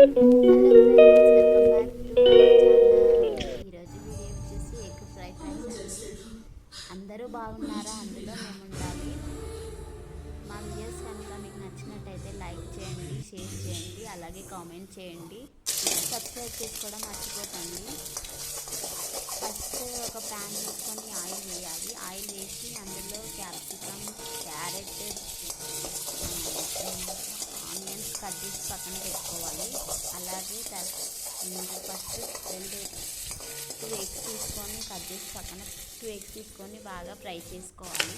Hello friends, welcome back to our channel. ఈరోజు video వచ్చేసి egg fried rice అండి. అందరూ బాగున్నారా? అందులో మేము ఉండాలి. మా వీడియోస్ కనుక మీకు నచ్చినట్టయితే లైక్ చేయండి, షేర్ చేయండి, అలాగే కామెంట్ చేయండి. సబ్స్క్రైబ్ చేసుకోవడం మర్చిపోకండి. ఫస్ట్ ఒక ప్యాన్ తీసుకొని ఆయిల్ వేయాలి. ఆయిల్ వేసి అందులో క్యాప్సికమ్, క్యారెట్, ఆనియన్స్ కట్ చేసి పక్కన పెట్టుకోవాలి. అలాగే ఫస్ట్ టూ ఎగ్స్ తీసుకొని కట్ చేసి పక్కన బాగా ఫ్రై చేసుకోవాలి.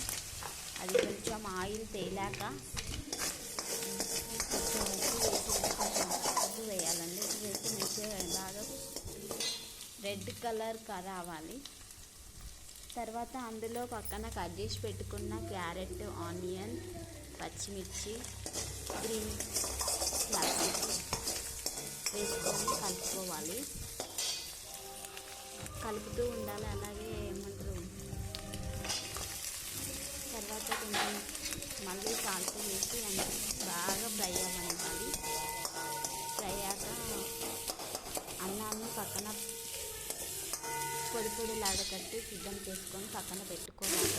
అది కొంచెం ఆయిల్ తేలాక కొంచెం ఉప్పు వేయాలండి. ఉప్పు వేసి మంచిగా బాగా రెడ్ కలర్ రావాలి. తర్వాత అందులో పక్కన కట్ చేసి పెట్టుకున్న క్యారెట్, ఆనియన్, పచ్చిమిర్చి, గ్రీన్ క్యాప్సికమ్ వేసుకొని కలుపుకోవాలి. కలుపుతూ ఉండాలి. అలాగే తర్వాత కొంచెం మళ్ళీ సాల్ట్ వేసి బాగా ఫ్రై అవ్వనివ్వాలి. ఫ్రై అయ్యాక అన్నాన్ని పక్కన పొడి పొడిలాగా కట్టి సిద్ధం చేసుకొని పక్కన పెట్టుకోవాలి.